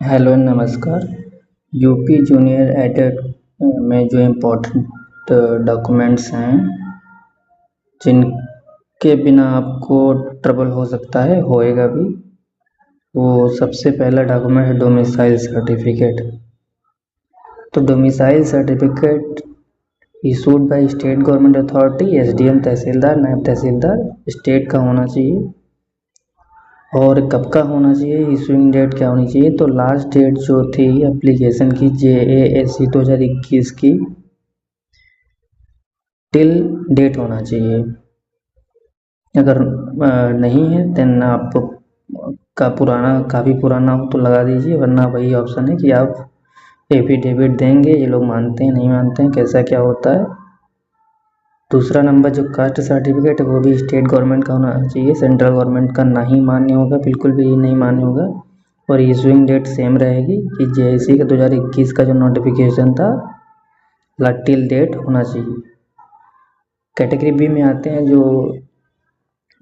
Hello नमस्कार। UP junior added में जो इम्पोर्टेंट डॉक्यूमेंट्स हैं जिनके बिना आपको ट्रबल हो सकता है, होएगा भी, वो सबसे पहला डॉक्यूमेंट है डोमिसाइल सर्टिफिकेट। तो domicile certificate issued by state government authority, SDM tehsildar, naib tehsildar state का होना चाहिए। और कब का होना चाहिए, इशूइंग डेट क्या होनी चाहिए, तो लास्ट डेट जो थी एप्लीकेशन की JASC 2021 की टिल डेट होना चाहिए। अगर नहीं है देन आप का काफ़ी पुराना हो तो लगा दीजिए, वरना वही ऑप्शन है कि आप एफिडेविट देंगे। ये लोग मानते हैं नहीं मानते हैं, कैसा क्या होता है। दूसरा नंबर जो कास्ट सर्टिफिकेट है वो भी स्टेट गवर्नमेंट का होना चाहिए, सेंट्रल गवर्नमेंट का नहीं मान्य होगा, बिल्कुल भी नहीं मान्य होगा। और इशूइंग डेट सेम रहेगी कि JASC का 2021 का जो नोटिफिकेशन था टिल डेट होना चाहिए। कैटेगरी बी में आते हैं जो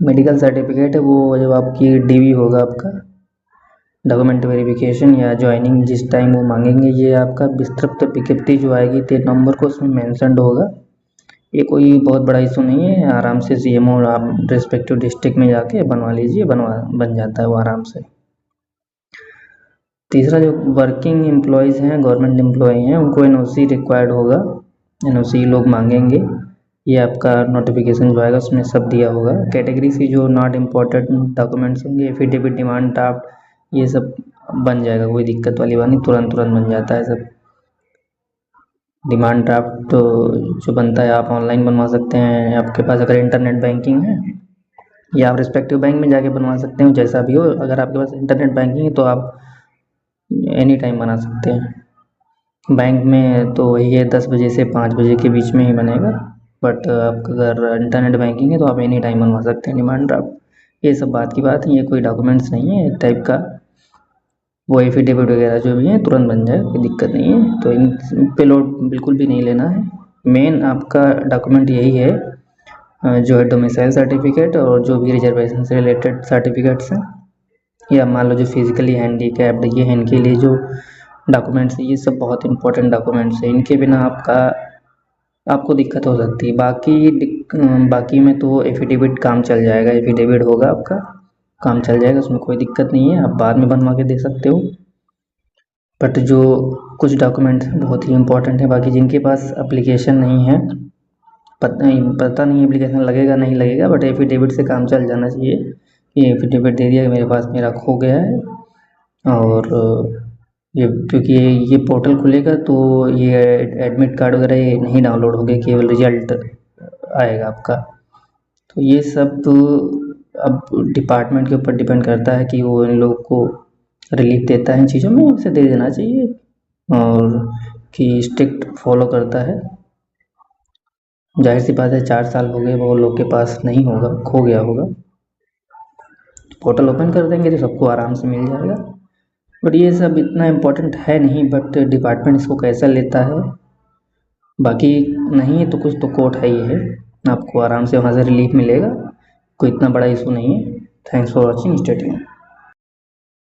मेडिकल सर्टिफिकेट है, वो जब आपकी DV होगा, आपका डॉक्यूमेंट वेरिफिकेशन या ज्वाइनिंग जिस टाइम वो मांगेंगे, ये आपका विस्तृत विज्ञप्ति जो आएगी 3 नंबर को, उसमें मैंशनड होगा। ये कोई बहुत बड़ा इशू नहीं है, आराम से CMO आप रिस्पेक्टिव डिस्ट्रिक्ट में जाके बनवा लीजिए, बन जाता है वो आराम से। तीसरा जो वर्किंग एम्प्लॉयज़ हैं, गवर्नमेंट एम्प्लॉय हैं, उनको NOC रिक्वायर्ड होगा, NOC लोग मांगेंगे। ये आपका नोटिफिकेशन जो आएगा उसमें सब दिया होगा। कैटेगरी सी जो नॉट इम्पोर्टेंट डॉक्यूमेंट्स होंगे, एफिडेविट, डिमांड ड्राफ्ट, ये सब बन जाएगा, कोई दिक्कत वाली बात नहीं, तुरंत बन जाता है सब। डिमांड ड्राफ्ट तो जो बनता है आप ऑनलाइन बनवा सकते हैं, आपके पास अगर इंटरनेट बैंकिंग है, या आप रिस्पेक्टिव बैंक में जाके बनवा सकते हो, जैसा भी हो। अगर आपके पास इंटरनेट बैंकिंग है तो आप एनी टाइम बना सकते हैं। बैंक में तो वही है 10 बजे से 5 बजे के बीच में ही बनेगा, बट आपका अगर इंटरनेट बैंकिंग है तो आप एनी टाइम बनवा सकते हैं डिमांड ड्राफ्ट। ये सब बात की बात है, ये कोई डॉक्यूमेंट्स नहीं है एक टाइप का, वो एफिडेविट वगैरह जो भी है तुरंत बन जाए, कोई दिक्कत नहीं है। तो इन पे लोड बिल्कुल भी नहीं लेना है। मेन आपका डॉक्यूमेंट यही है, जो है डोमिसाइल सर्टिफिकेट और जो भी रिजर्वेशन से रिलेटेड सर्टिफिकेट्स हैं, या मान लो जो फिजिकली हैंडीकैप्ड ये हैं, इनके लिए जो डॉक्यूमेंट्स, ये सब बहुत इंपॉर्टेंट डॉक्यूमेंट्स हैं। इनके बिना आपको दिक्कत हो सकती है। बाकी में तो एफिडेविट काम चल जाएगा, एफिडेविट होगा आपका, काम चल जाएगा, उसमें कोई दिक्कत नहीं है, आप बाद में बनवा के दे सकते हो। बट जो कुछ डॉक्यूमेंट्स बहुत ही इंपॉर्टेंट है, बाकी जिनके पास एप्लीकेशन नहीं है, पता नहीं एप्लीकेशन लगेगा नहीं लगेगा, बट एफिडेविट से काम चल जाना चाहिए कि एफिडेविट दे दिया कि मेरे पास मेरा खो गया है। और ये क्योंकि ये पोर्टल खुलेगा तो ये एडमिट कार्ड वगैरह ये नहीं डाउनलोड होंगे, केवल रिजल्ट आएगा आपका। तो ये सब अब डिपार्टमेंट के ऊपर डिपेंड करता है कि वो इन लोग को रिलीफ देता है इन चीज़ों में, उसे दे देना चाहिए, और कि स्ट्रिक्ट फॉलो करता है। जाहिर सी बात है 4 साल हो गए, वो लोग के पास नहीं होगा, खो गया होगा। पोर्टल ओपन कर देंगे तो सबको आराम से मिल जाएगा। बट ये सब इतना इम्पोर्टेंट है नहीं, बट डिपार्टमेंट इसको कैसा लेता है, बाकी नहीं है तो कुछ तो कोर्ट है ही है, आपको आराम से वहाँ से रिलीफ मिलेगा, कोई इतना बड़ा इशू नहीं है। Thanks for watching, stay tuned.